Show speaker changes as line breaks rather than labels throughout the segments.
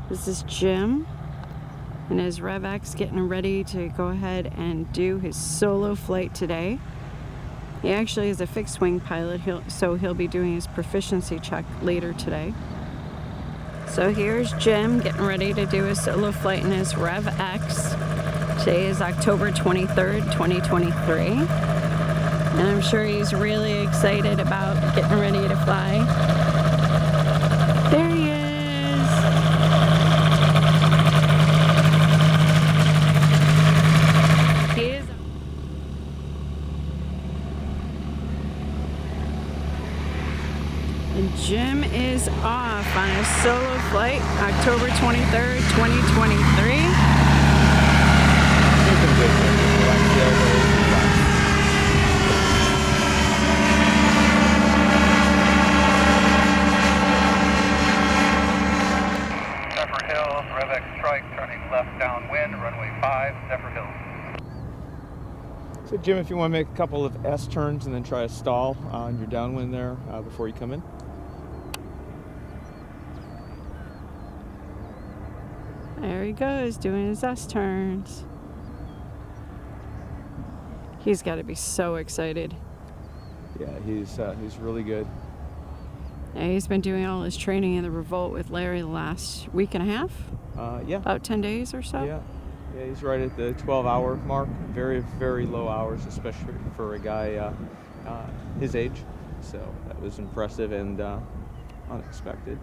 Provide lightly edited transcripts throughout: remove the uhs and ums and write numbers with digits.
This is Jim and his REV X getting ready to go ahead and do his solo flight today. He actually is a fixed wing pilot, so he'll be doing his proficiency check later today. So here's Jim getting ready to do his solo flight in his REV X. Today is October 23rd, 2023. And I'm sure he's really excited about getting ready to fly. There he is. And Jim is off on his solo flight, October 23rd, 2023.
Zephyr Hill, REV X strike, turning left downwind, runway 5, Zephyr Hill.
So Jim, if you want to make a couple of S turns and then try to stall on your downwind there before you come in.
There he goes, doing his S turns. He's got to be so excited.
Yeah, he's really good.
Yeah, he's been doing all his training in the Revolt with Larry the last week and a half.
Yeah.
About 10 days or so.
Yeah, he's right at the 12-hour mark. Very, very low hours, especially for a guy his age. So that was impressive and unexpected.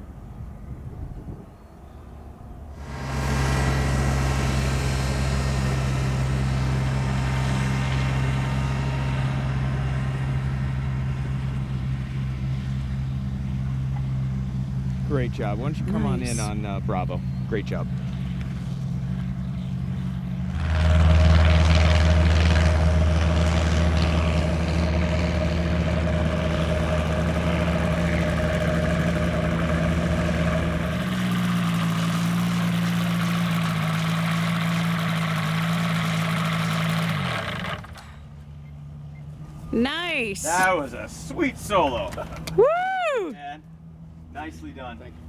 Great job. Why don't you come on in on Bravo? Great job.
Nice.
That was a sweet solo.
Woo!
Man, nicely done. Thank you.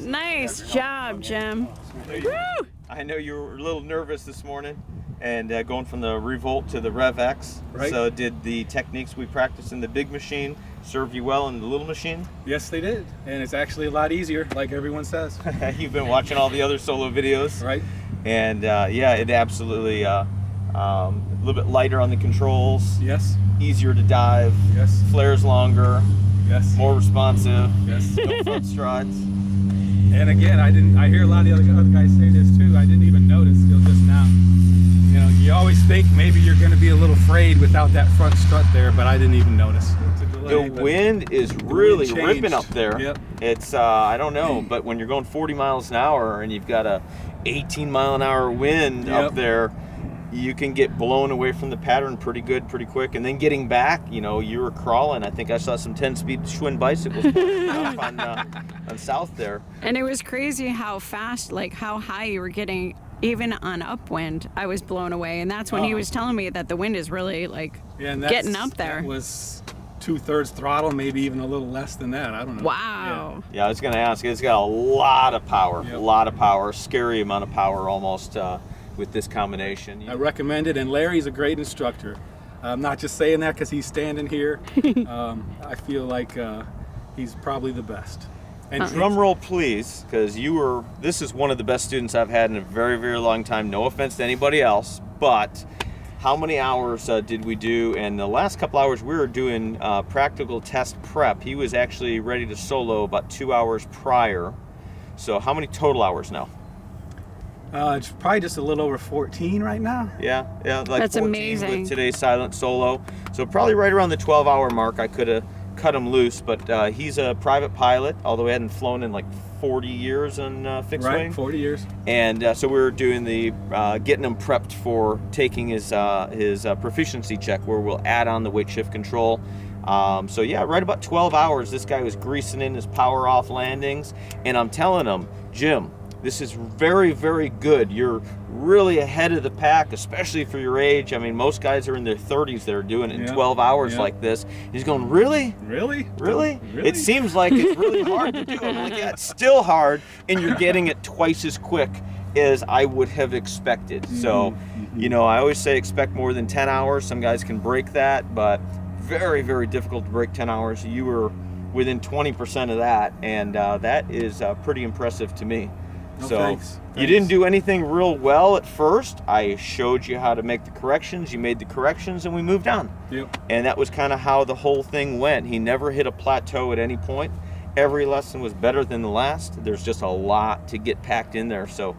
Nice job, Jim. Woo!
I know you were a little nervous this morning and going from the Revolt to the REV X.
Right.
So did the techniques we practiced in the big machine serve you well in the little machine?
Yes, they did. And it's actually a lot easier, like everyone says.
You've been watching all the other solo videos.
Right.
And yeah, it absolutely, a little bit lighter on the controls.
Yes.
Easier to dive.
Yes.
Flares longer.
Yes.
More responsive.
Yes.
No front strides.
And again, I hear a lot of the other guys say this too. I didn't even notice till just now. You know, you always think maybe you're going to be a little frayed without that front strut there, but I didn't even noose.
The wind is really ripping up there.
Yep.
It's, I don't know, but when you're going 40 miles an hour and you've got a 18-mile-an-hour wind up there, you can get blown away from the pattern pretty good, pretty quick. And then getting back, you know, you were crawling. I think I saw some 10-speed Schwinn bicycles up on south there.
And it was crazy how fast, like how high you were getting, even on upwind. I was blown away. And that's when he was telling me that the wind is really like getting up there.
That was 2/3 throttle, maybe even a little less than that. I don't know.
Wow.
Yeah, I was going to ask. It's got a lot of power, a lot of power, scary amount of power almost. With this combination.
I recommend it, and Larry's a great instructor. I'm not just saying that because he's standing here. I feel like he's probably the best.
And drum roll, please, because this is one of the best students I've had in a very, very long time. No offense to anybody else, but how many hours did we do? And the last couple hours we were doing practical test prep. He was actually ready to solo about 2 hours prior. So how many total hours now?
It's probably just a little over 14 right now.
Yeah, like
that's
14
amazing.
With today's silent solo. So probably right around the 12-hour mark. I could have cut him loose, but he's a private pilot, although he hadn't flown in like 40 years on fixed wing.
Right, 40 years.
And so we were doing the getting him prepped for taking his proficiency check, where we'll add on the weight shift control. So yeah, right about 12 hours, this guy was greasing in his power off landings, and I'm telling him, Jim, This is very, very good. You're really ahead of the pack, especially for your age. I mean, most guys are in their 30s that are doing it in 12 hours like this. He's going, really?
Really?
Really? It seems like it's really hard to do. I'm like, yeah, it's still hard, and you're getting it twice as quick as I would have expected. So, you know, I always say expect more than 10 hours. Some guys can break that, but very, very difficult to break 10 hours. You were within 20% of that, and that is pretty impressive to me.
No,
so
thanks.
You didn't do anything real well at first. I showed you how to make the corrections. You made the corrections, and we moved on.
Yep. And
that was kind of how the whole thing went. He never hit a plateau at any point. Every lesson was better than the last. There's just a lot to get packed in there. So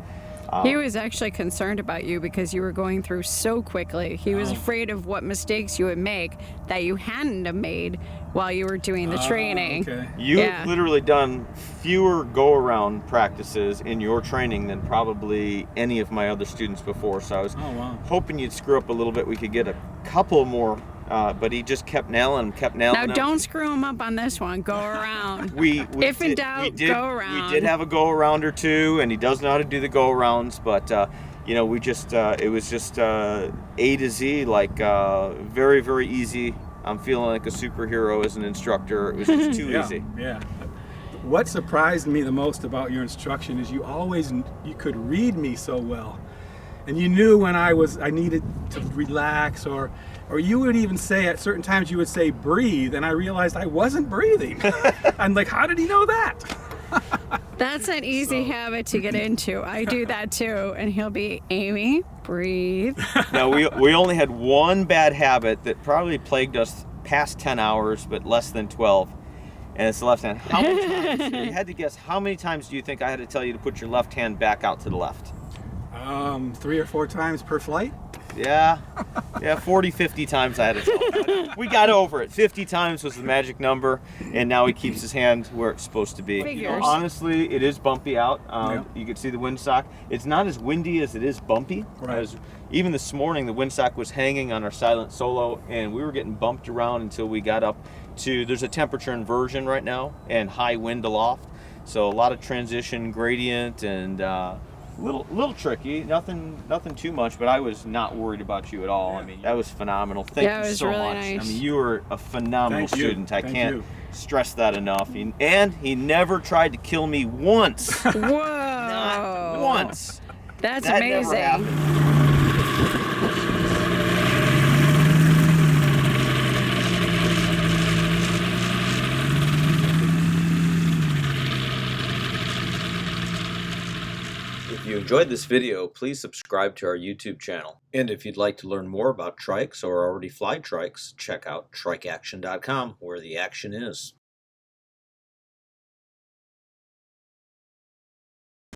he was actually concerned about you because you were going through so quickly. He was afraid of what mistakes you would make that you hadn't have made while you were doing the training.
Okay.
You've literally done fewer go-around practices in your training than probably any of my other students before. So I was hoping you'd screw up a little bit. We could get a couple more, but he just kept nailing them,
Now don't screw him up on this one. Go around. If in doubt, go around.
We did have a go-around or two, and he does know how to do the go-arounds, but you know, we just, it was just A to Z, like very, very easy. I'm feeling like a superhero as an instructor. It was just too easy.
Yeah. What surprised me the most about your instruction is you could read me so well. And you knew when I needed to relax, or you would even say at certain times you would say breathe, and I realized I wasn't breathing. I'm like, how did he know that?
That's an easy habit to get into. I do that too, and he'll be, Amy, breathe.
Now we only had one bad habit that probably plagued us past 10 hours, but less than 12, and it's the left hand. How many times? If you had to guess, how many times do you think I had to tell you to put your left hand back out to the left?
3 or 4 times per flight.
Yeah, 40, 50 times I had to tell him. We got over it. 50 times was the magic number, and now he keeps his hand where it's supposed to be.
Figures.
You know, honestly, it is bumpy out. You can see the windsock. It's not as windy as it is bumpy.
Right.
Even this morning, the windsock was hanging on our silent solo, and we were getting bumped around until we got up to, there's a temperature inversion right now, and high wind aloft. So a lot of transition, gradient, and little tricky, nothing too much, but I was not worried about you at all. I mean, that was phenomenal. Thank you so
really
much.
nice.
I mean, you were a phenomenal student. I can't
you.
stress that enough. And he never tried to kill me once.
Whoa.
Not once.
That's
That
amazing.
never happened. If you enjoyed this video, please subscribe to our YouTube channel. And if you'd like to learn more about trikes or already fly trikes, check out trikeaction.com, where the action is.